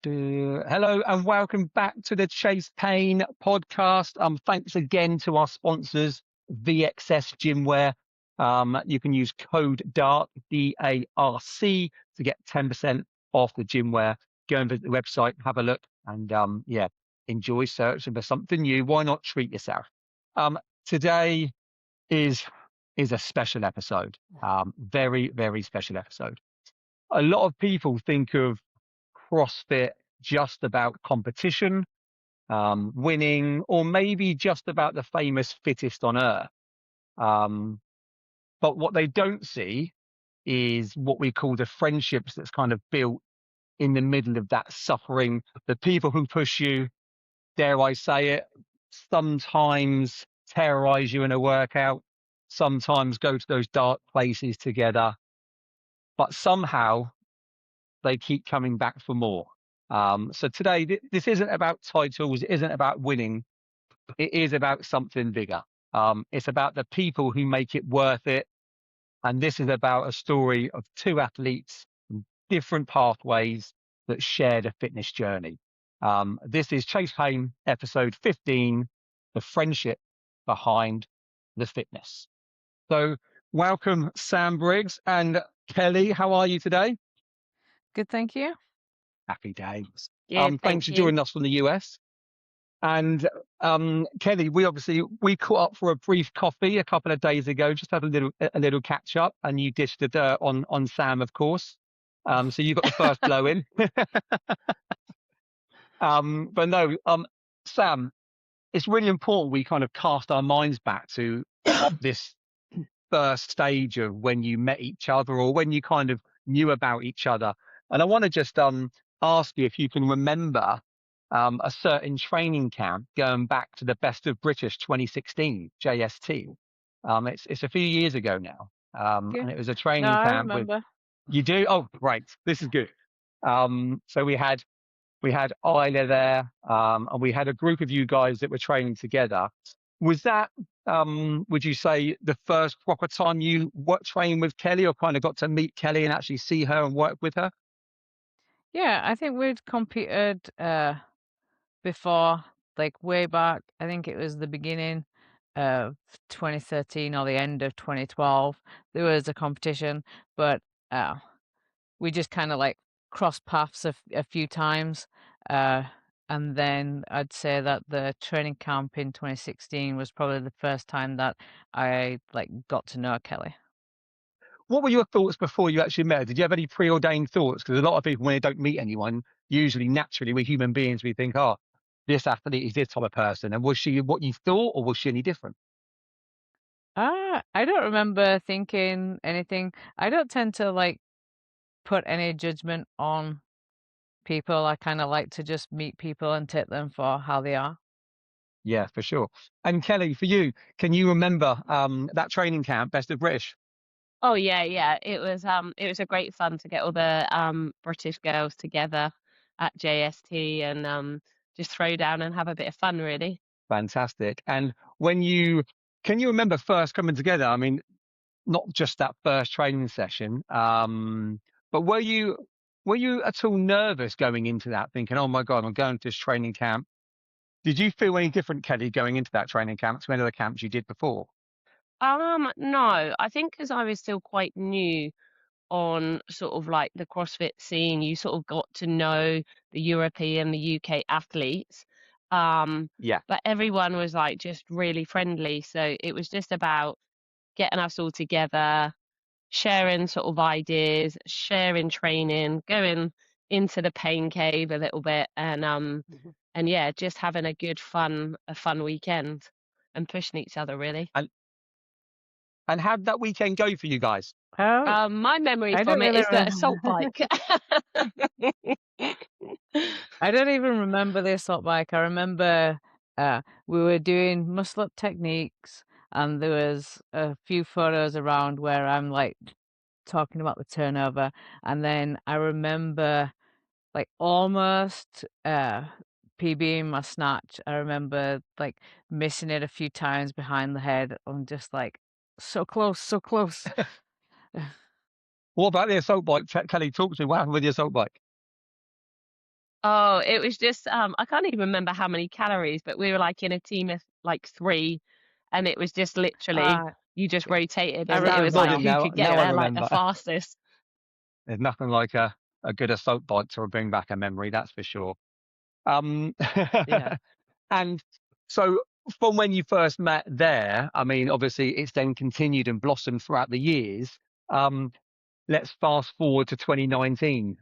Hello and welcome back to the Chase Payne podcast. Thanks again to our sponsors, VXS Gymwear. You can use code DARC, DARC, to get 10% off the gymwear. Go and visit the website, have a look, and enjoy searching for something new. Why not treat yourself? Today is a special episode. Very, very special episode. A lot of people think of CrossFit just about competition, winning, or maybe just about the famous fittest on earth. But what they don't see is what we call the friendships that's kind of built in the middle of that suffering. The people who push you, dare I say it, sometimes terrorize you in a workout, sometimes go to those dark places together, but somehow they keep coming back for more. So today, this isn't about titles. It isn't about winning. It is about something bigger. It's about the people who make it worth it. And this is about a story of two athletes from different pathways that shared a fitness journey. This is Chase Payne, episode 15, The Friendship Behind the Fitness. So welcome, Sam Briggs and Kelly. How are you today? Good, thank you. Happy days. Yeah, Thanks for joining us from the US. And Kelly, we caught up for a brief coffee a couple of days ago, just had a little catch up, and you dished the dirt on Sam, of course. So you got the first blow in. But no, Sam, it's really important we kind of cast our minds back to this first stage of when you met each other or when you kind of knew about each other. And I want to just ask you if you can remember a certain training camp going back to the Best of British 2016 JST. It's a few years ago now, and it was a training I camp remember. You do? Oh, right. This is good. So we had Isla there, and we had a group of you guys that were training together. Was that, would you say, the first proper time you trained with Kelly, or kind of got to meet Kelly and actually see her and work with her? Yeah, I think we'd competed before, like way back. I think it was the beginning of 2013 or the end of 2012. There was a competition, but we just kind of like crossed paths a few times. And then I'd say that the training camp in 2016 was probably the first time that I like got to know Kelly. What were your thoughts before you actually met her? Did you have any preordained thoughts? Because a lot of people, when they don't meet anyone, usually naturally we're human beings, we think, oh, this athlete is this type of person. And was she what you thought, or was she any different? I don't remember thinking anything. I don't tend to like put any judgment on people. I kind of like to just meet people and take them for how they are. Yeah, for sure. And Kelly, for you, can you remember that training camp, Best of British? Oh yeah. It was a great fun to get all the British girls together at JST and just throw down and have a bit of fun really. Fantastic. And can you remember first coming together? I mean, not just that first training session, but were you at all nervous going into that, thinking, oh my God, I'm going to this training camp? Did you feel any different, Kelly, going into that training camp to any of the camps you did before? No, I think because I was still quite new on sort of like the CrossFit scene, you sort of got to know the European, the UK athletes. Yeah. But everyone was like just really friendly. So it was just about getting us all together, sharing sort of ideas, sharing training, going into the pain cave a little bit and yeah, just having a fun weekend and pushing each other really. And how did that weekend go for you guys? Oh, My memory I don't from it really is the assault bike. I don't even remember the assault bike. I remember we were doing muscle up techniques, and there was a few photos around where I'm like talking about the turnover, and then I remember like almost PBing my snatch. I remember like missing it a few times behind the head. I'm just like so close, so close. What about the assault bike? Kelly, talk to me. What happened with the assault bike? Oh, it was just, I can't even remember how many calories, but we were like in a team of like 3, and it was just literally Uh, you just rotated, I and it Sam's was like nodding remember. who now. could get Now I there like the remember. fastest. There's nothing like a good assault bike to bring back a memory, that's for sure. Yeah. And so from when you first met there, I mean, obviously it's then continued and blossomed throughout the years. Um, let's fast forward to 2019.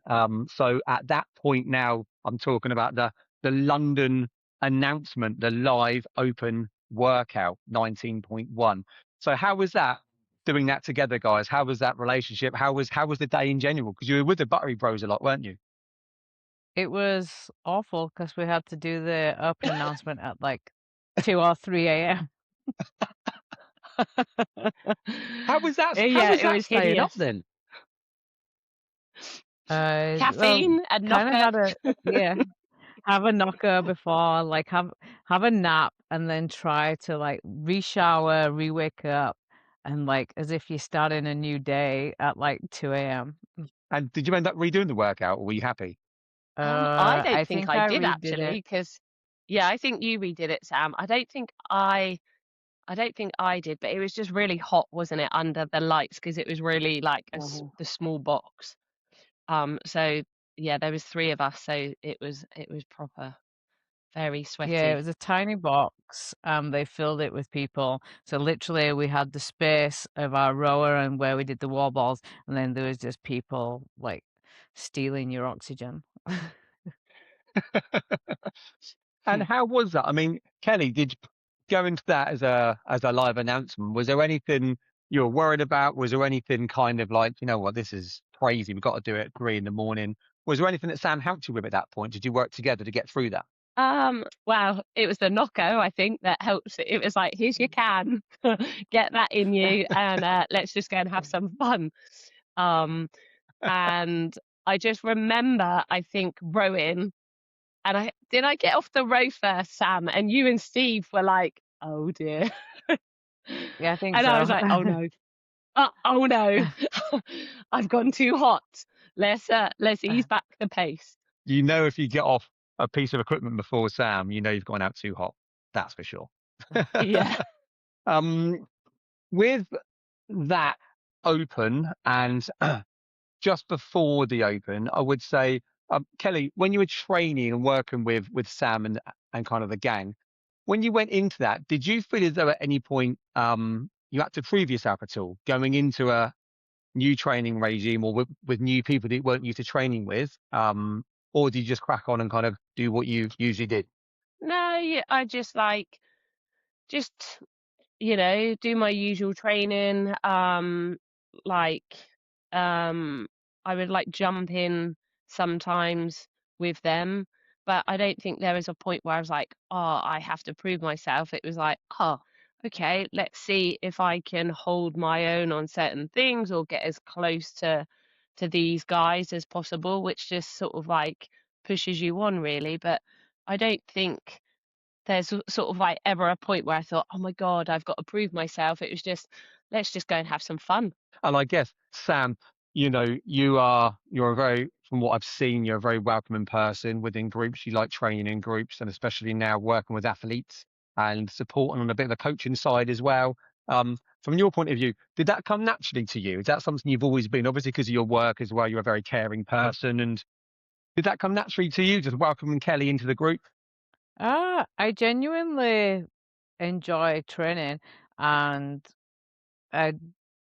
So at that point now, I'm talking about the London announcement, the live open workout 19.1. So how was that doing that together, guys? How was that relationship? How was the day in general? Because you were with the Buttery Bros a lot, weren't you? It was awful because we had to do the open announcement at like 2 or 3 a.m. How was that? How Yeah, was it that was staying up hideous. then? Well, Caffeine and kind of knocker. had a yeah, have a knocker before, like have a nap, and then try to like re-shower, re-wake up, and like as if you're starting a new day at like 2 a.m. And did you end up redoing the workout, or were you happy? I I don't think think I I did redid actually, it. because yeah, I think you redid it, Sam. I don't think I did, but it was just really hot, wasn't it, under the lights because it was really like the small box. So yeah, there was 3 of us, so it was proper, very Yeah, it sweaty. was a tiny box. They filled it with people. So literally we had the space of our rower and where we did the wall balls, and then there was just people like stealing your oxygen. And how was that? I mean, Kelly, did you go into that as a live announcement? Was there anything you were worried about? Was there anything kind of like, you know what, this is crazy. We've got to do it at 3 in the morning. Was there anything that Sam helped you with at that point? Did you work together to get through that? Well, it was the Nocco, I think, that helps. It was like, here's your can, get that in you, and let's just go and have some fun. Um, and I just remember, I think, rowing, and I get off the row first, Sam, and you and Steve were like, oh dear. Yeah, I think And I was so. like, oh no, oh no, I've gone too hot. Let's ease back the pace. You know, if you get off a piece of equipment before Sam, you know you've gone out too hot. That's for sure. Yeah. um, with that open and just before the open, I would say, Kelly, when you were training and working with Sam and kind of the gang, when you went into that, did you feel as though at any point you had to prove yourself at all going into a new training regime or with new people that you weren't used to training with? Or did you just crack on and kind of do what you usually did? No, yeah, I just like, just do my usual training. Like, um, I would like jump in sometimes with them, but I don't think there was a point where I was like, oh, I have to prove myself. It was like, oh, okay, let's see if I can hold my own on certain things or get as close to these guys as possible, which just sort of like pushes you on really. But I don't think there's sort of like ever a point where I thought, oh my God, I've got to prove myself. It was just, let's just go and have some fun. And I guess, Sam, you know, you're a very, from what I've seen, you're a very welcoming person within groups. You like training in groups, and especially now working with athletes and supporting on a bit of the coaching side as well. From your point of view, did that come naturally to you? Is that something you've always been? Obviously, because of your work as well, you're a very caring person. And did that come naturally to you, just welcoming Kelly into the group? I genuinely enjoy training, and I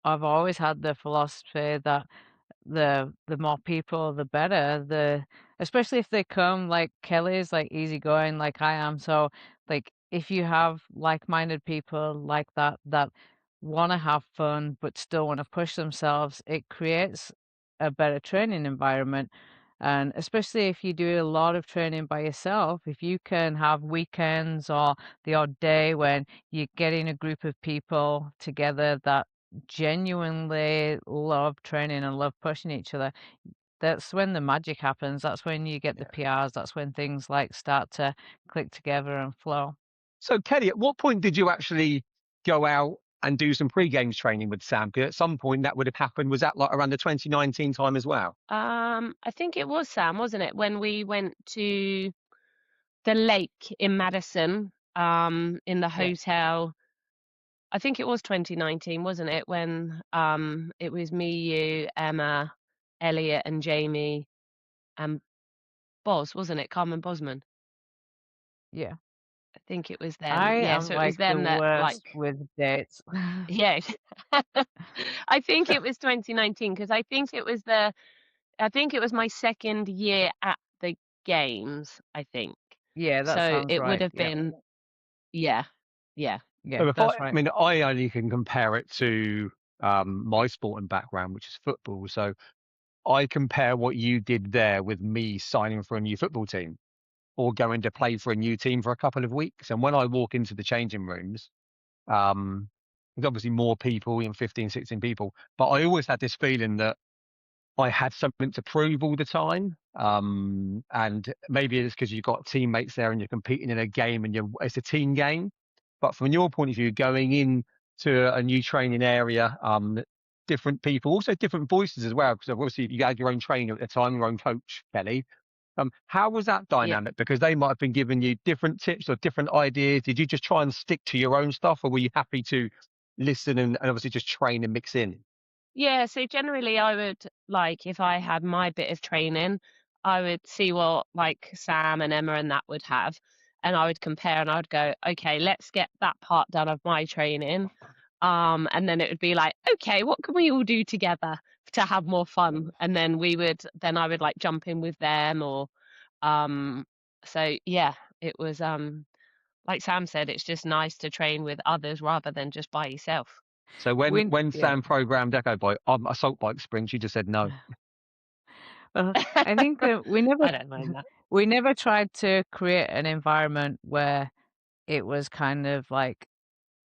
I've always had the philosophy that the more people, the better. Especially if they come like Kelly's like easygoing like I am. So like if you have like-minded people like that want to have fun but still want to push themselves, it creates a better training environment. And especially if you do a lot of training by yourself, if you can have weekends or the odd day when you're getting a group of people together that genuinely love training and love pushing each other, that's when the magic happens. That's when you get the PRs. That's when things like start to click together and flow. So, Kelly, at what point did you actually go out and do some pre-games training with Sam? Because at some point that would have happened. Was that like around the 2019 time as well? I think it was Sam, wasn't it, when we went to the lake in Madison, in the hotel. I think it was 2019, wasn't it, when it was me, you, Emma, Elliot, and Jamie, and Boz, wasn't it? Carmen Bosman. Yeah. I think it was them. I Yeah, am so it was like the them that worst with dates. yeah. I think it was 2019 because I think it was my second year at the games, I think. Yeah, that So sounds it would right. have Yeah. been yeah. Yeah. Yeah, So if that's I right. mean, I only can compare it to my sporting background, which is football. So I compare what you did there with me signing for a new football team or going to play for a new team for a couple of weeks. And when I walk into the changing rooms, there's obviously more people, 15, 16 people, but I always had this feeling that I had something to prove all the time. And maybe it's because you've got teammates there and you're competing in a game and it's a team game. But from your point of view, going in to a new training area, different people, also different voices as well, because obviously you had your own trainer at the time, your own coach, Kelly. How was that Yeah. dynamic? Because they might have been giving you different tips or different ideas. Did you just try and stick to your own stuff, or were you happy to listen and obviously just train and mix in? Yeah, so generally I would like if I had my bit of training, I would see what like Sam and Emma and that would have, and I would compare and I would go, okay, let's get that part done of my training. And then it would be like, okay, what can we all do together to have more fun? And then I would like jump in with them or so yeah, it was like Sam said, it's just nice to train with others rather than just by yourself. So We when yeah. Sam programmed Echo Bike, assault bike sprints, you just said no. I think I don't mind that. we never tried to create an environment where it was kind of like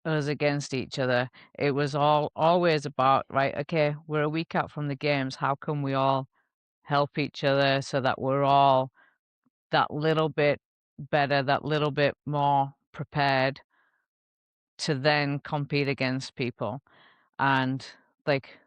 us against each other. It was always about, right, okay, we're a week out from the games. How can we all help each other so that we're all that little bit better, that little bit more prepared to then compete against people? And like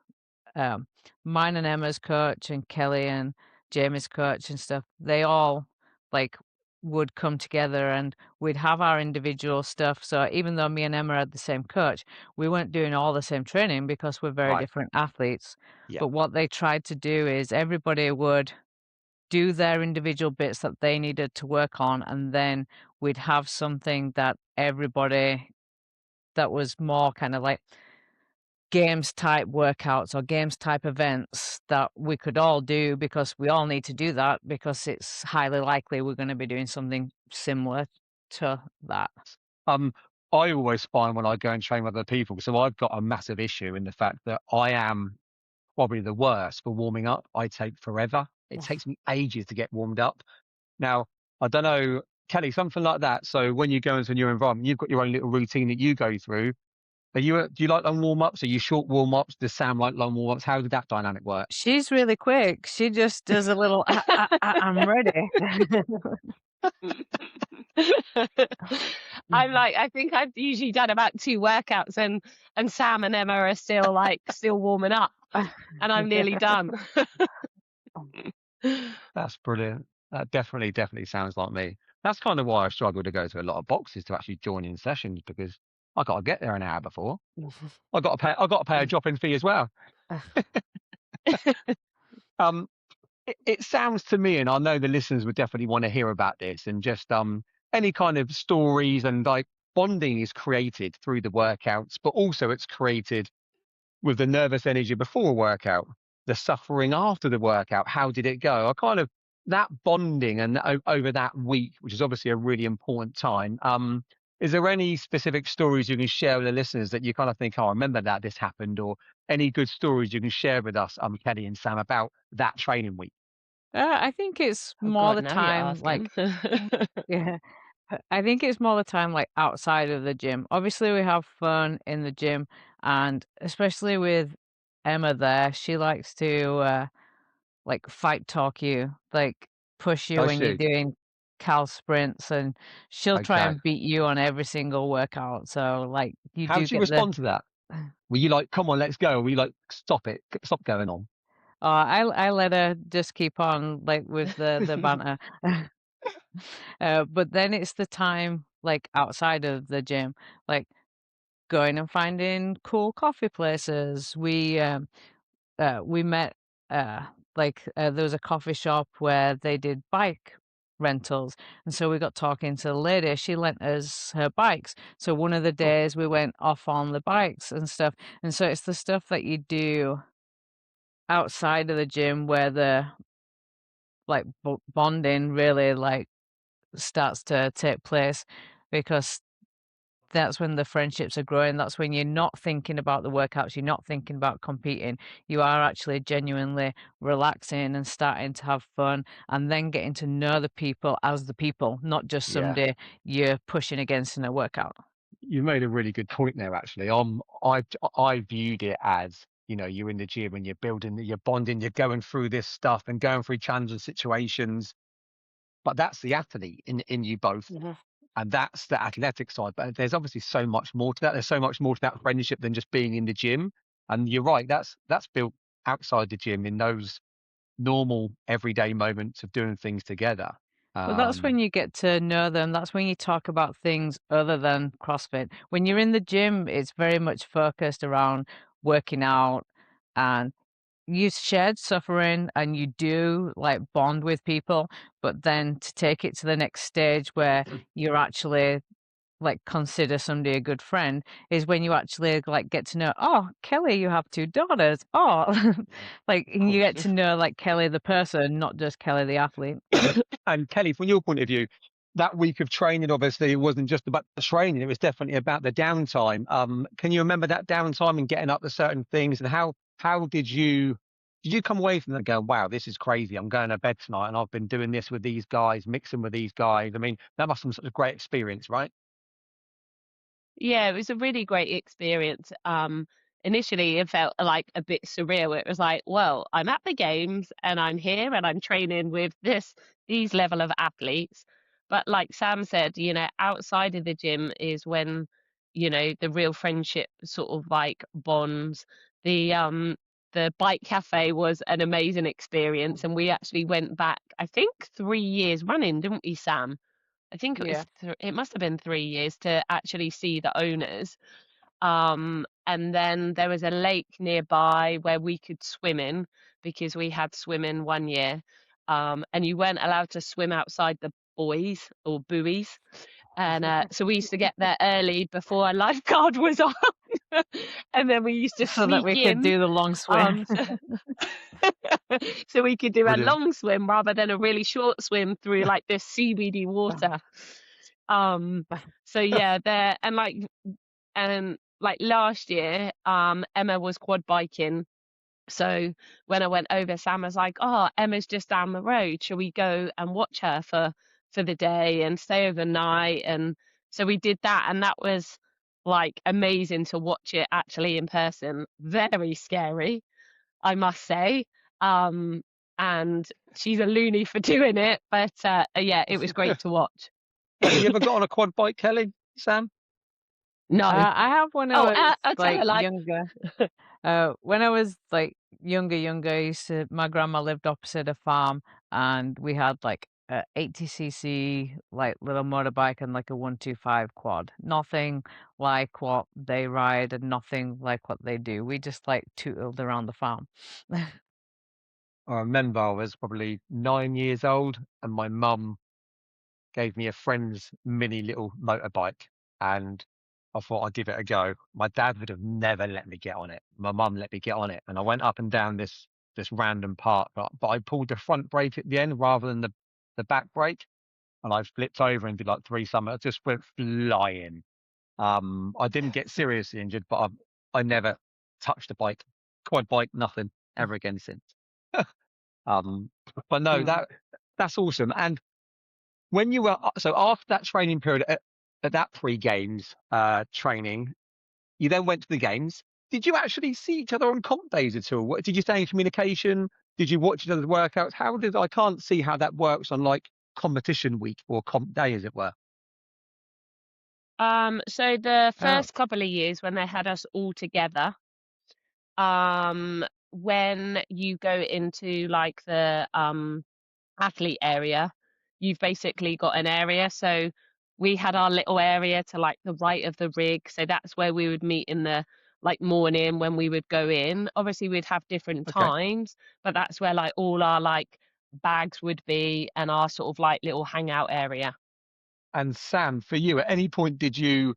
mine and Emma's coach and Kelly and Jamie's coach and stuff, they all like would come together and we'd have our individual stuff. So even though me and Emma had the same coach, we weren't doing all the same training because we're very Right. different athletes. Yeah. But what they tried to do is everybody would do their individual bits that they needed to work on, and then we'd have something that everybody that was more kind of like games type workouts or games type events that we could all do because we all need to do that because it's highly likely we're going to be doing something similar to that. I always find when I go and train with other people, so I've got a massive issue in the fact that I am probably the worst for warming up. I take forever. It takes me ages to get warmed up. Now, I don't know, Kelly, something like that. So when you go into a new environment, you've got your own little routine that you go through. Do you like long warm ups? Are you short warm ups? Does Sam like long warm ups? How did that dynamic work? She's really quick. She just does a little, I'm ready. I think I've usually done about 2 workouts and Sam and Emma are still warming up and I'm nearly done. That's brilliant. That definitely sounds like me. That's kind of why I struggle to go to a lot of boxes to actually join in sessions because I got to get there an hour before. I got to pay a drop-in fee as well. Um, it sounds to me, and I know the listeners would definitely want to hear about this, and just any kind of stories and like bonding is created through the workouts, but also it's created with the nervous energy before a workout, the suffering after the workout. How did it go? I kind of that bonding and over that week, which is obviously a really important time. Is there any specific stories you can share with the listeners that you kind of think, oh, I remember that this happened, or any good stories you can share with us, Kelly and Sam, about that training week? I think it's Oh more God, the now you're time, like, asking. yeah, I think it's more the time like outside of the gym. Obviously, we have fun in the gym, and especially with Emma there, she likes to like fight talk you, like push you Does when you're she? doing cal sprints, and she'll try Okay. and beat you on every single workout. So like you How do do you get the respond to that? Were you like, come on, let's go? Or were you like, stop it, stop going on? I let her just keep on like with the banter. But then it's the time like outside of the gym, like going and finding cool coffee places. We met there was a coffee shop where they did bike rentals, and so we got talking to the lady. She lent us her bikes, so one of the Oh, days we went off on the bikes and stuff. And so it's the stuff that you do outside of the gym where the like bonding really like starts to take place, because that's when the friendships are growing. That's when you're not thinking about the workouts, you're not thinking about competing. You are actually genuinely relaxing and starting to have fun, and then getting to know the people as the people, not just yeah. somebody you're pushing against in a workout. You made a really good point there, actually. I viewed it as, you're in the gym and you're building, you're bonding, you're going through this stuff and going through challenging situations. But that's the athlete in you both. Mhm. And that's the athletic side. But there's obviously so much more to that. There's so much more to that friendship than just being in the gym. And you're right, that's built outside the gym in those normal everyday moments of doing things together. Well, that's Um, when you get to know them. That's when you talk about things other than CrossFit. When you're in the gym, it's very much focused around working out, and you shared suffering and you do like bond with people. But then to take it to the next stage where you're actually like consider somebody a good friend is when you actually like get to know, oh, Kelly, you have two daughters. Oh, like of you course. get to know like Kelly the person, not just Kelly the athlete. And Kelly, from your point of view, that week of training, obviously, it wasn't just about the training, it was definitely about the downtime. Can you remember that downtime and getting up to certain things, and how did you come away from that going, wow, this is crazy. I'm going to bed tonight and I've been doing this with these guys, mixing with these guys. I mean, that must have been such a great experience, right? Yeah, it was a really great experience. Initially, it felt like a bit surreal. It was like, well, I'm at the games and I'm here and I'm training with these level of athletes. But like Sam said, outside of the gym is when, the real friendship sort of like bonds. The bike cafe was an amazing experience, and we actually went back, I think, 3 years running, didn't we, Sam? I think it Yeah. was it must have been 3 years to actually see the owners. And then there was a lake nearby where we could swim in because we had swimming 1 year. And you weren't allowed to swim outside the buoys or buoys. And so we used to get there early before a lifeguard was on. And then we used to So that sneak we could in. do the long swim. Um, so, so we could do a Brilliant. long swim rather than a really short swim through like this seaweedy water. Um, so yeah, there and like last year, Emma was quad biking. So when I went over, Sam was like, "Oh, Emma's just down the road. Shall we go and watch her for the day and stay overnight?" And so we did that, and that was like amazing to watch it actually in person. Very scary, I must say. Um, and she's a loony for doing it, but yeah, it was great to watch. Have you ever got on a quad bike, Kelly, Sam? No. I have when I Oh, was I'll tell like her like. younger. When I was like younger, my grandma lived opposite a farm, and we had like a 80cc like little motorbike and like a 125 quad. Nothing like what they ride and nothing like what they do. We just like tootled around the farm. I remember I was probably 9 years old and my mum gave me a friend's mini little motorbike, and I thought I'd give it a go. My dad would have never let me get on it. My mum let me get on it, and I went up and down this random part, but I pulled the front brake at the end rather than the back brake, and I flipped over and did like three summits. I just went flying. I didn't get seriously injured, but I never touched a bike, quad bike, nothing ever again since. Um, but no, Mm. that's awesome. And when you were so after that training period at that pre-games training, you then went to the games. Did you actually see each other on comp days at all? Did you stay in communication? Did you watch each other's workouts? I can't see how that works on like competition week or comp day, as it were. So the Oh, first couple of years when they had us all together, when you go into like the athlete area, you've basically got an area. So we had our little area to like the right of the rig. So that's where we would meet in the like morning when we would go in. Obviously, we'd have different Okay. times, but that's where like all our like bags would be and our sort of like little hangout area. And Sam, for you, at any point did you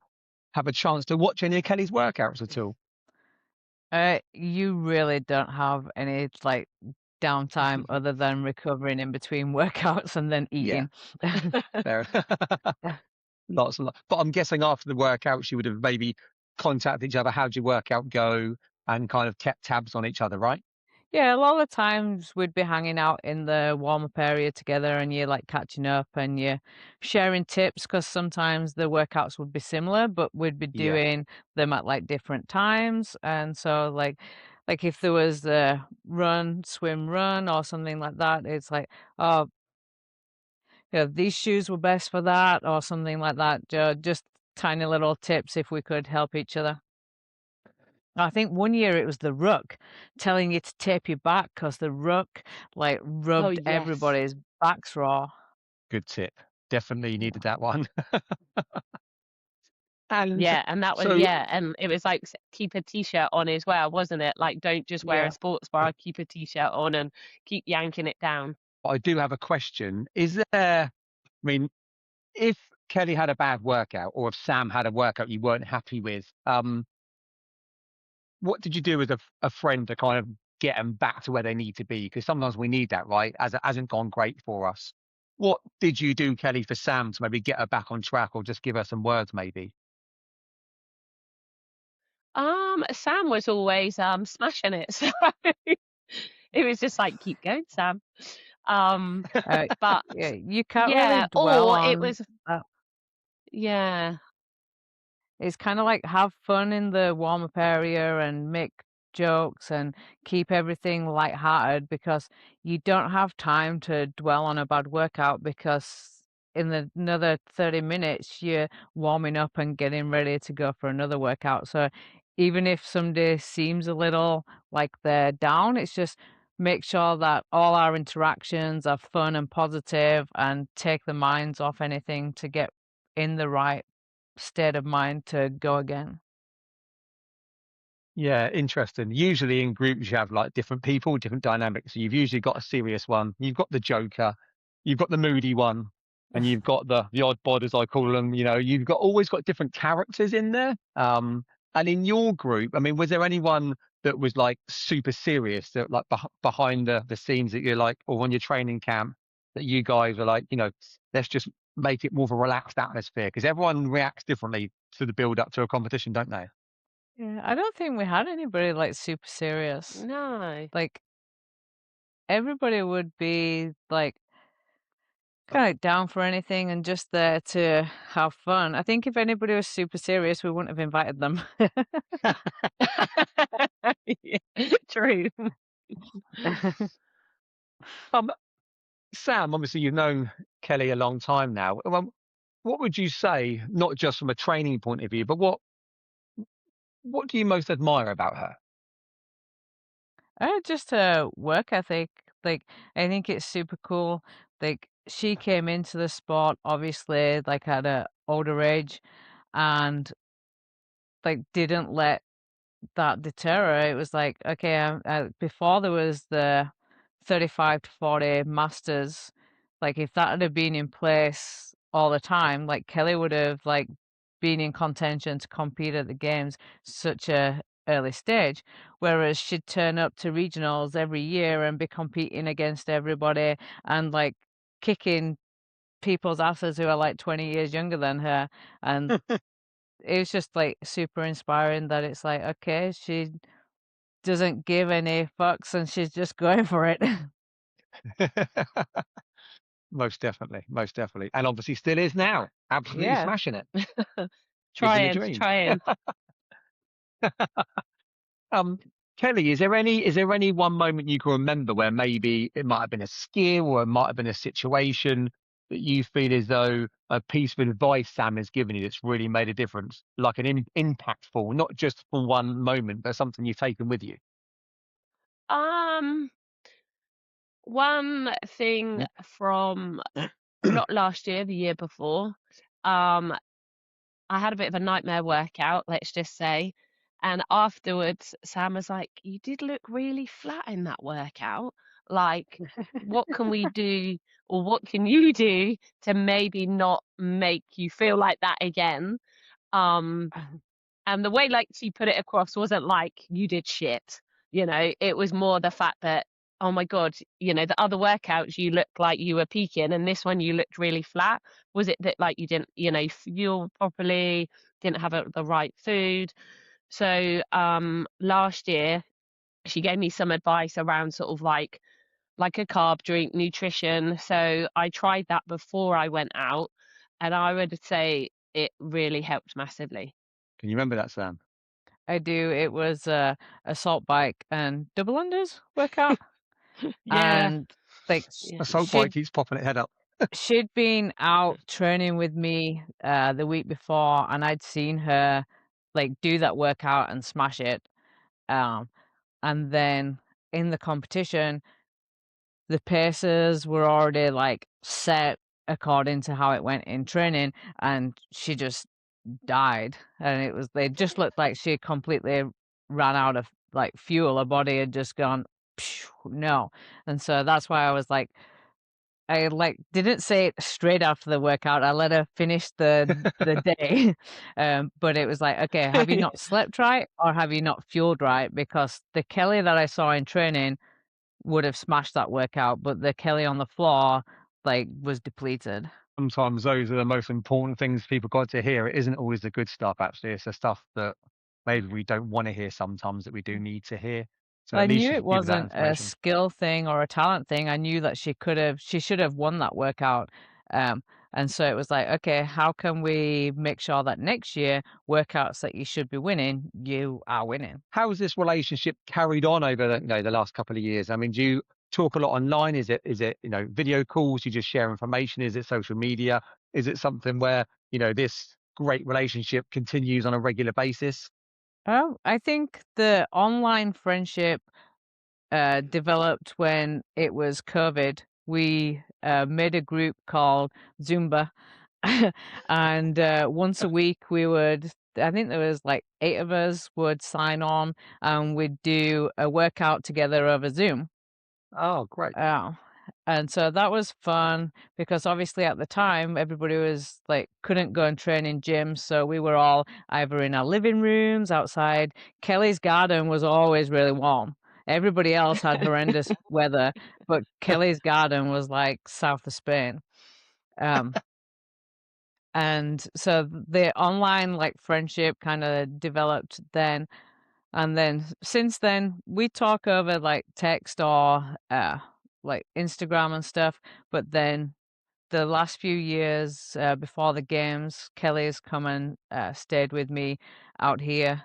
have a chance to watch any of Kelly's workouts at all? you really don't have any like downtime other than recovering in between workouts and then Yeah, eating. fair. Lots and lots. But I'm guessing after the workouts, you would have maybe contacted each other. How'd your workout go? And kind of kept tabs on each other, right? Yeah, a lot of times we'd be hanging out in the warm-up area together and you're like catching up and you're sharing tips because sometimes the workouts would be similar, but we'd be Yeah. doing them at like different times. And so like if there was a run, swim, run or something like that, it's like, oh, yeah, these shoes were best for that or something like that. Just tiny little tips if we could help each other. I think one year it was the ruck telling you to tape your back because the ruck, like, Oh, rubbed yes. everybody's backs raw. Good tip. Definitely Yeah. needed that one. And Yeah, and that was so yeah, and it was like keep a t-shirt on as well, wasn't it? Like don't just wear a Yeah. sports bra, keep a t-shirt on and keep yanking it down. I do have a question. Is there, I mean, if Kelly had a bad workout or if Sam had a workout you weren't happy with, what did you do as a friend to kind of get them back to where they need to be? Because sometimes we need that, right? As it hasn't gone great for us. What did you do, Kelly, for Sam to maybe get her back on track or just give her some words, maybe? Sam was always smashing it. So it was just like keep going, Sam. Um, Uh, but yeah, you can't really yeah, dwell or it on was that. yeah. It's kinda like have fun in the warm-up area and make jokes and keep everything lighthearted because you don't have time to dwell on a bad workout because in another 30 minutes, you're warming up and getting ready to go for another workout. So even if somebody seems a little like they're down, it's just make sure that all our interactions are fun and positive and take the minds off anything to get in the right state of mind to go again. Yeah, interesting. Usually in groups you have like different people, different dynamics. So you've usually got a serious one, you've got the joker, you've got the moody one, and you've got the odd bod as I call them. You know, you've got always got different characters in there. And in your group, I mean, was there anyone that was like super serious that like behind the scenes that you're like, or on your training camp that you guys are like, let's just make it more of a relaxed atmosphere because everyone reacts differently to the build up to a competition, don't they? Yeah, I don't think we had anybody like super serious. No. Like everybody would be like kind of down for anything and just there to have fun. I think if anybody was super serious, we wouldn't have invited them. Yeah, true. Um, Sam, obviously you've known Kelly a long time now. What would you say, not just from a training point of view, but what do you most admire about her? Just her work ethic. Like I think it's super cool. Like she came into the sport obviously like at a older age and like didn't let that deter her. It was like, okay, before there was the 35 to 40 masters, like if that had have been in place all the time, like Kelly would have like been in contention to compete at the games such a early stage. Whereas she'd turn up to regionals every year and be competing against everybody and like kicking people's asses who are like 20 years younger than her. And it was just like super inspiring that it's like, okay, she doesn't give any fucks and she's just going for it. Most definitely, most definitely. And obviously still is now. Absolutely Yeah. smashing it. Living the Trying, dream. trying. Um, Kelly, is there any one moment you can remember where maybe it might have been a skill or it might have been a situation that you feel as though a piece of advice Sam has given you that's really made a difference, like an impactful, not just for one moment, but something you've taken with you? Um, One thing from not last year, the year before, um, I had a bit of a nightmare workout, let's just say. And afterwards, Sam was like, "You did look really flat in that workout. Like, what can we do, or what can you do to maybe not make you feel like that again?" Um, and the way like she put it across wasn't like you did shit, it was more the fact that, oh my God, the other workouts you looked like you were peaking and this one you looked really flat. Was it that like you didn't, fuel properly, didn't have the right food? So last year she gave me some advice around sort of like a carb drink, nutrition. So I tried that before I went out, and I would say it really helped massively. Can you remember that, Sam? I do. It was a assault bike and double unders workout, Yeah. and like Yeah. Assault bike keeps popping its head up. she'd been out training with me the week before, and I'd seen her like do that workout and smash it. Um, and then in the competition, the paces were already like set according to how it went in training, and she just died. And they just looked like she completely ran out of like fuel. Her body had just gone, "Phew, no." And so that's why I was like, I like didn't say it straight after the workout. I let her finish the day. But it was like, okay, have you not slept right or have you not fueled right? Because the Kelly that I saw in training would have smashed that workout, but the Kelly on the floor like was depleted. Sometimes those are the most important things people got to hear. It isn't always the good stuff, actually. It's the stuff that maybe we don't want to hear sometimes that we do need to hear. So I at least knew you it could give that wasn't a information. skill thing or a talent thing. I knew that she should have won that workout. And so it was like, okay, how can we make sure that next year workouts that you should be winning, you are winning? How has this relationship carried on over the last couple of years? I mean, do you talk a lot online? Is it video calls? You just share information? Is it social media? Is it something where this great relationship continues on a regular basis? I think the online friendship developed when it was COVID. We made a group called Zumba, and once a week we would. I think there was like 8 of us would sign on, and we'd do a workout together over Zoom. Oh, great. Yeah. And so that was fun because obviously at the time everybody was like couldn't go and train in gyms, so we were all either in our living rooms outside. Kelly's garden was always really warm. Everybody else had horrendous weather, but Kelly's garden was like south of Spain. Um, and so the online like friendship kind of developed then. And then since then, we talk over like text or like Instagram and stuff. But then the last few years before the games, Kelly's come and stayed with me out here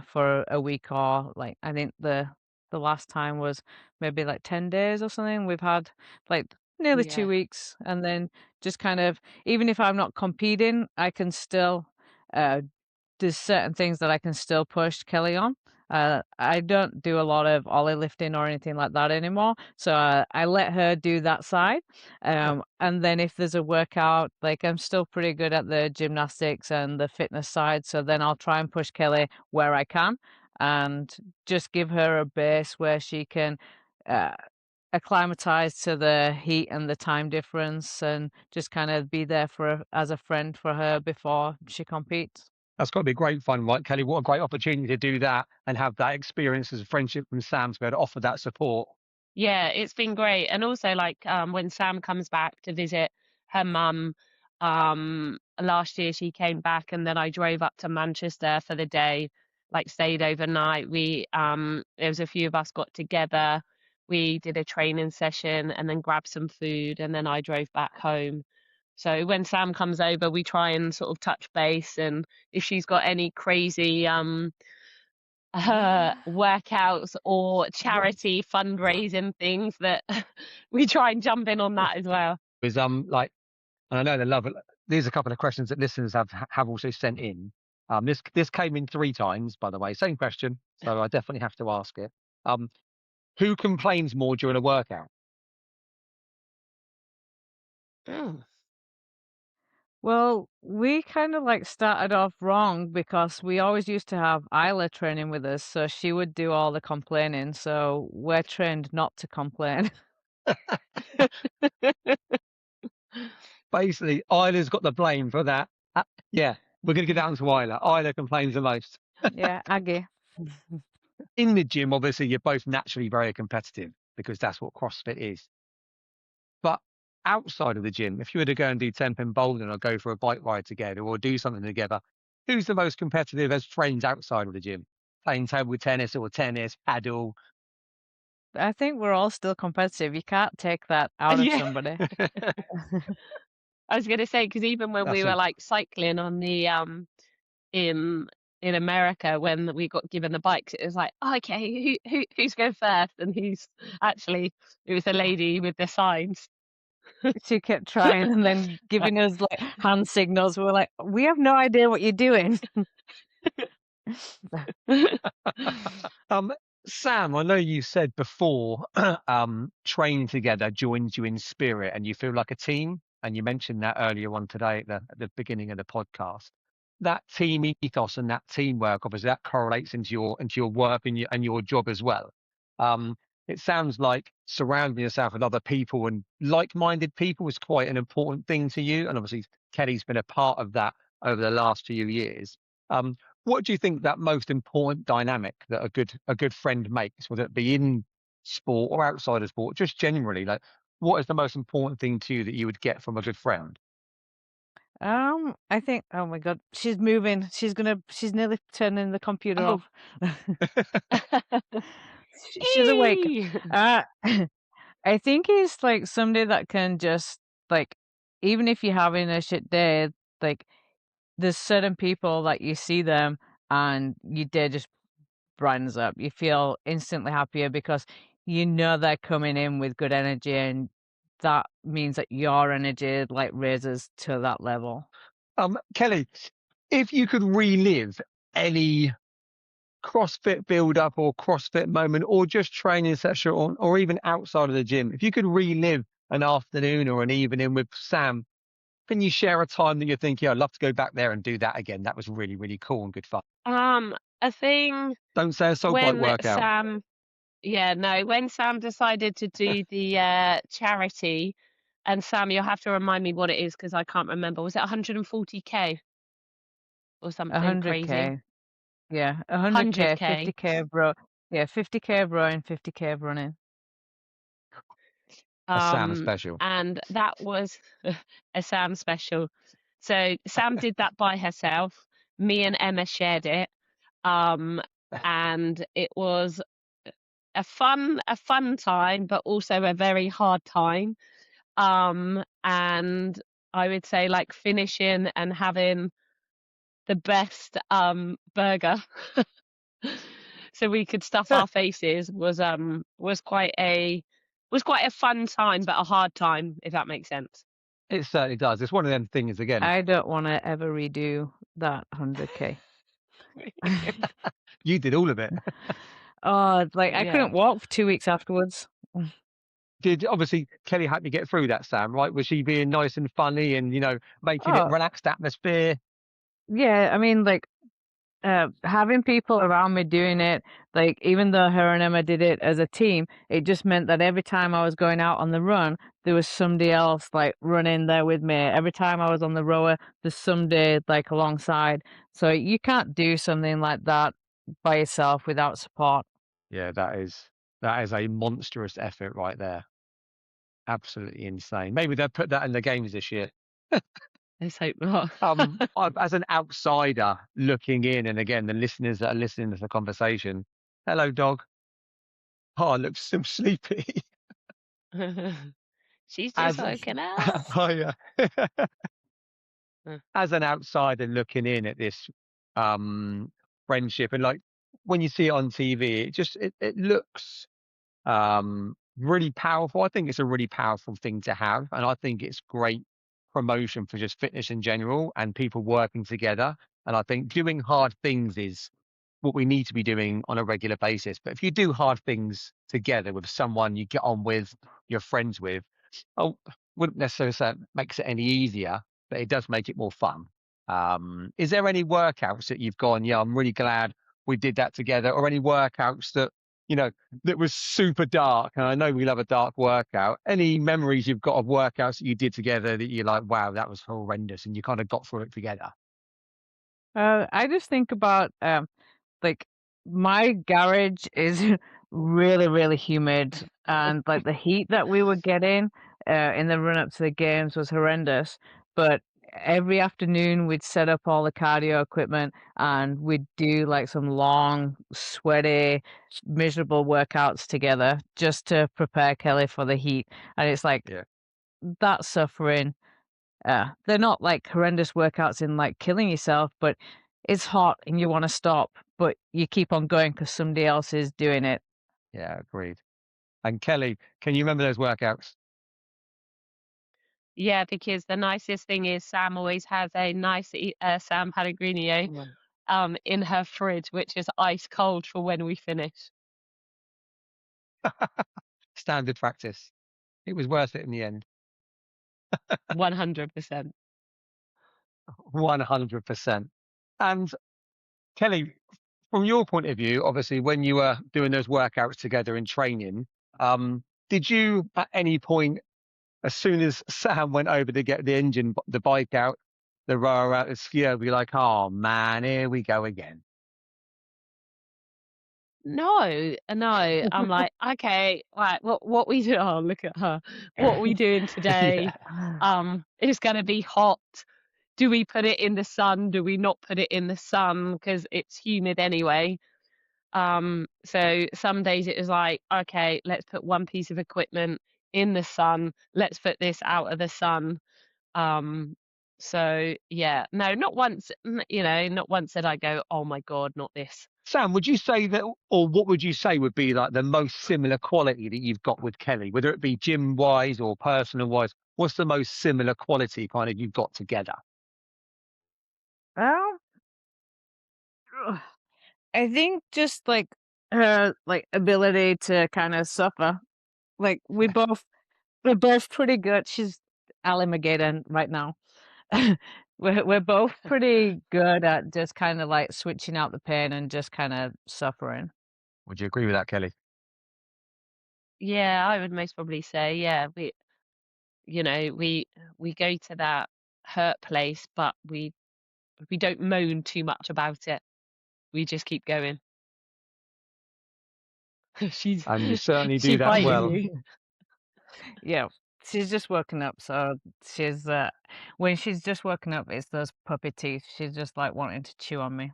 for a week, or like I think the last time was maybe like 10 days or something. We've had like nearly Yeah. 2 weeks, and then just kind of, even if I'm not competing, I can still uh, there's certain things that I can still push Kelly on. I don't do a lot of ollie lifting or anything like that anymore, so I let her do that side. And then if there's a workout, like I'm still pretty good at the gymnastics and the fitness side, so then I'll try and push Kelly where I can, and just give her a base where she can uh, acclimatize to the heat and the time difference, and just kind of be there for as a friend for her before she competes. That's got to be great fun, right, Kelly? What a great opportunity to do that and have that experience as a friendship from Sam to be able to offer that support. Yeah, it's been great. And also like when Sam comes back to visit her mum, last year she came back and then I drove up to Manchester for the day, like stayed overnight. There was a few of us got together, we did a training session and then grabbed some food and then I drove back home. So when Sam comes over, we try and sort of touch base, and if she's got any crazy workouts or charity fundraising things, that we try and jump in on that as well. Was like And I know they love it. There's a couple of questions that listeners have also sent in. This came in 3 times, by the way. Same question, so I definitely have to ask it. Who complains more during a workout? Oh. Well, we kind of like started off wrong because we always used to have Isla training with us, so she would do all the complaining. So we're trained not to complain. Basically, Isla's got the blame for that. Yeah, we're going to get down to Isla. Isla complains the most. Yeah, Aggie. In the gym, obviously, you're both naturally very competitive because that's what CrossFit is. But outside of the gym, if you were to go and do 10-pin bowling or go for a bike ride together or do something together, who's the most competitive as friends outside of the gym? Playing table tennis or tennis, paddle? I think we're all still competitive. You can't take that out of Yeah. somebody. I was going to say, because even when we That's were it. like cycling on the in America, when we got given the bikes, it was like, oh, okay, who's going first? And it was a lady with the signs. She kept trying and then giving us like hand signals. We were like, we have no idea what you're doing. Sam, I know you said before, training together joins you in spirit and you feel like a team. And you mentioned that earlier on today at the beginning of the podcast. That team ethos and that teamwork, obviously, that correlates into your work and your job as well. It sounds like surrounding yourself with other people and like-minded people is quite an important thing to you. And obviously, Kelly's been a part of that over the last few years. What do you think that most important dynamic that a good friend makes, whether it be in sport or outside of sport, just generally, like what is the most important thing to you that you would get from a good friend? I think, oh my God, she's moving. She's nearly turning the computer Oh. off. She's awake. Eee! I think it's like somebody that can just like, even if you're having a shit day, like there's certain people that you see them and your day just brightens up. You feel instantly happier because you know they're coming in with good energy, and that means that your energy like raises to that level. Kelly, if you could relive any CrossFit build up or CrossFit moment or just training session or even outside of the gym, if you could relive an afternoon or an evening with Sam, can you share a time that you think, yeah, I'd love to go back there and do that again? That was really, really cool and good fun. A thing Don't say a soul bike when workout. when Sam decided to do the charity, and Sam, you'll have to remind me what it is because I can't remember. Was it 140K or something crazy? 100K. Yeah, 100K, 100K. 50K of row. Yeah, 50K of rowing, 50K of running. A Sam special. And that was a Sam special. So Sam did that by herself. Me and Emma shared it. And it was a fun time, but also a very hard time. And I would say like finishing and having the best burger so we could stuff our faces was quite a fun time, but a hard time, if that makes sense. It certainly does. It's one of them things again. I don't want to ever redo that 100K. You did all of it. Oh, like I Yeah. couldn't walk for 2 weeks afterwards. Did obviously Kelly help you get through that, Sam, right? Was she being nice and funny and, making it Oh, relaxed atmosphere? yeah, I mean, like having people around me doing it, like even though her and Emma did it as a team, it just meant that every time I was going out on the run, there was somebody else like running there with me. Every time I was on the rower, there's somebody like alongside. So you can't do something like that by yourself without support. Yeah, that is a monstrous effort right there. Absolutely insane. Maybe they'll put that in the games this year. Let's hope not. As an outsider looking in, and again, the listeners that are listening to the conversation, hello, dog. Oh, I look so sleepy. She's As just woken up. oh, yeah. As an outsider looking in at this friendship, and like when you see it on TV, it looks really powerful. I think it's a really powerful thing to have, and I think it's great promotion for just fitness in general and people working together. And I think doing hard things is what we need to be doing on a regular basis. But if you do hard things together with someone you get on with, you're friends with, I wouldn't necessarily say it makes it any easier, but it does make it more fun. Is there any workouts that you've gone, yeah, I'm really glad we did that together, or any workouts that, you know, that was super dark? And I know we love a dark workout. Any memories you've got of workouts that you did together that you're like, wow, that was horrendous, and you kind of got through it together? I just think about like my garage is really, really humid, and like the heat that we were getting in the run up to the games was horrendous. But every afternoon we'd set up all the cardio equipment and we'd do like some long, sweaty, miserable workouts together just to prepare Kelly for the heat. And it's like Yeah. that suffering. They're not like horrendous workouts in like killing yourself, but it's hot and you want to stop, but you keep on going because somebody else is doing it. Yeah, agreed. And Kelly, can you remember those workouts? Yeah, because the nicest thing is Sam always has a nice Sam Pellegrino in her fridge, which is ice cold for when we finish. Standard practice. It was worth it in the end. 100%. 100%. And Kelly, from your point of view, obviously, when you were doing those workouts together in training, did you at any point, as soon as Sam went over to get the engine, the bike out, the rower out, the skier, be like, oh man, here we go again? No, no. I'm like, okay, right, what we do? Oh, look at her. What we doing today? Yeah. It's gonna be hot. Do we put it in the sun? Do we not put it in the sun because it's humid anyway? So some days it was like, okay, let's put one piece of equipment in the sun. Let's put this out of the sun. So yeah, no, not once, not once did I go, oh my God, not this. Sam, would you say that, or what would you say would be like the most similar quality that you've got with Kelly, whether it be gym wise or personal wise? What's the most similar quality kind of you've got together? Well, ugh, I think just like her like ability to kind of suffer. Like we're both pretty good. She's Alligator right now. We're both pretty good at just kind of like switching out the pain and just kind of suffering. Would you agree with that, Kelly? Yeah, I would most probably say, yeah, we go to that hurt place, but we don't moan too much about it. We just keep going. She's And you certainly she do that biting well. you. Yeah, she's just woken up, so she's when she's just woken up, it's those puppy teeth. She's just like wanting to chew on me.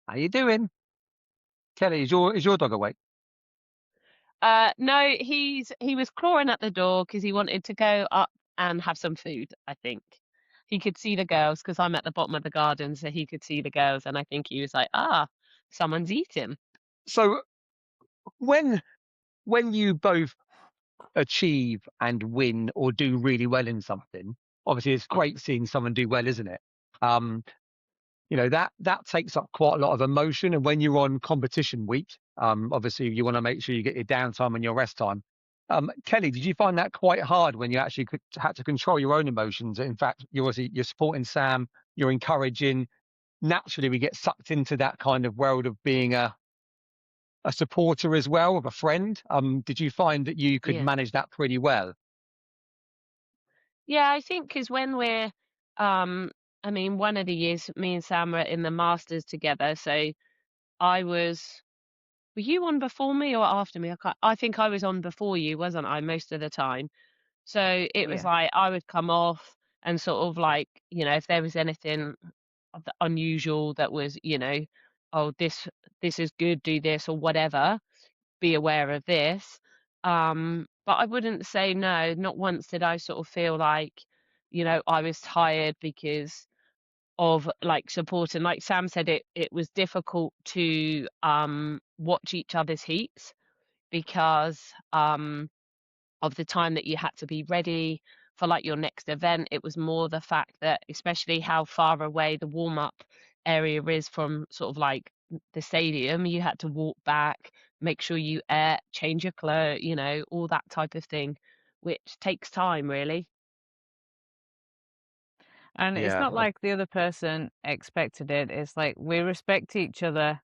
How you doing? Kelly, is your dog awake? No, he was clawing at the door because he wanted to go up and have some food, I think. He could see the girls because I'm at the bottom of the garden, so he could see the girls, and I think he was like, ah, someone's eating. So when you both achieve and win or do really well in something, obviously it's great seeing someone do well, isn't it? Um, that takes up quite a lot of emotion. And when you're on competition week, obviously you want to make sure you get your downtime and your rest time. Kelly, did you find that quite hard when you actually had to control your own emotions? In fact, you're supporting Sam, you're encouraging. Naturally, we get sucked into that kind of world of being a supporter as well, of a friend. Did you find that you could Yeah. manage that pretty well? Yeah, I think because when um, I mean, one of the years me and Sam were in the Masters together, so I was, were you on before me or after me? I think I was on before you, wasn't I, most of the time? So it was Yeah. like I would come off and sort of like, if there was anything unusual that was, oh, this is good, do this or whatever, be aware of this. But I wouldn't say no, not once did I sort of feel like, I was tired because of like support. And like Sam said, it was difficult to watch each other's heats because of the time that you had to be ready for like your next event. It was more the fact that, especially how far away the warm-up area is from sort of like the stadium, you had to walk back, make sure you ate, change your clothes, you know, all that type of thing, which takes time really. And it's Yeah, not like the other person expected it. It's like we respect each other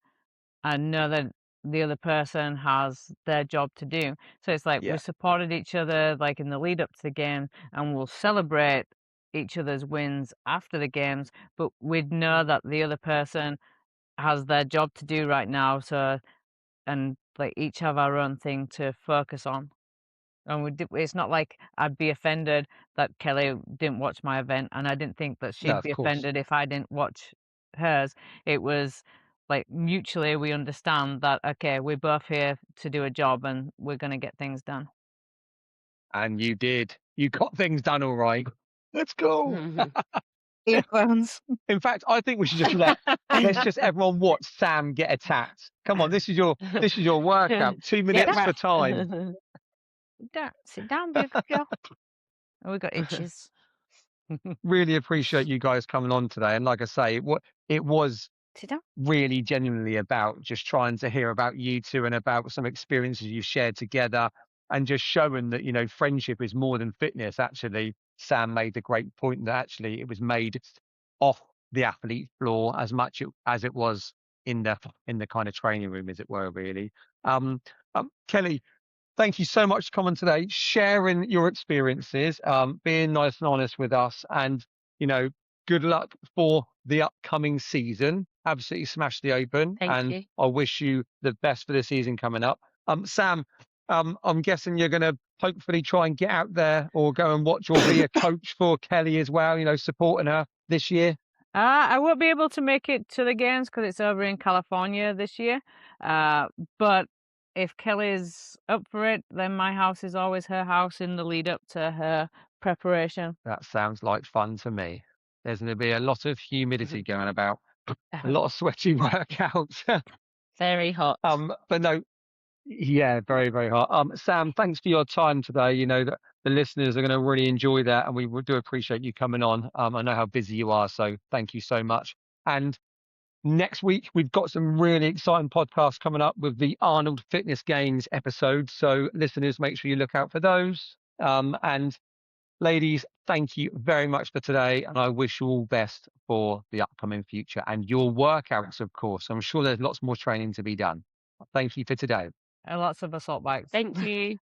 and know that the other person has their job to do. So it's like we yeah, supported each other like in the lead up to the game, and we'll celebrate each other's wins after the games, but we'd know that the other person has their job to do right now. So, and like each have our own thing to focus on. And it's not like I'd be offended that Kelly didn't watch my event, and I didn't think that no, she'd of be course. offended if I didn't watch hers. It was like mutually we understand that, okay, we're both here to do a job and we're going to get things done. And you did. You got things done all right. Let's go. Earphones. In fact, I think we should just let's just everyone watch Sam get attacked. Come on, this is your workout. 2 minutes right. for time. Sit down, beautiful girl. Oh, we got itches. Really appreciate you guys coming on today. And like I say, it was Sit down. really genuinely about just trying to hear about you two and about some experiences you've shared together, and just showing that, you know, friendship is more than fitness. Actually, Sam made the great point that actually it was made off the athlete floor as much as it was in the kind of training room, as it were, really. Kelly, thank you so much for coming today, sharing your experiences, being nice and honest with us, and, you know, good luck for the upcoming season. Absolutely smash the Open, Thank and you. I wish you the best for the season coming up. Sam, I'm guessing you're going to hopefully try and get out there or go and watch or be a coach for Kelly as well, you know, supporting her this year. I won't be able to make it to the games because it's over in California this year. But if Kelly's up for it, then my house is always her house in the lead up to her preparation. That sounds like fun to me. There's going to be a lot of humidity going about, a lot of sweaty workouts. Very hot. But no, yeah, very, very hard. Sam, thanks for your time today. You know that the listeners are going to really enjoy that, and we do appreciate you coming on. I know how busy you are, so thank you so much. And next week we've got some really exciting podcasts coming up with the Arnold Fitness Gains episode. So listeners, make sure you look out for those. And ladies, thank you very much for today, and I wish you all best for the upcoming future and your workouts, of course. I'm sure there's lots more training to be done. Thank you for today. And lots of assault bikes. Thank you.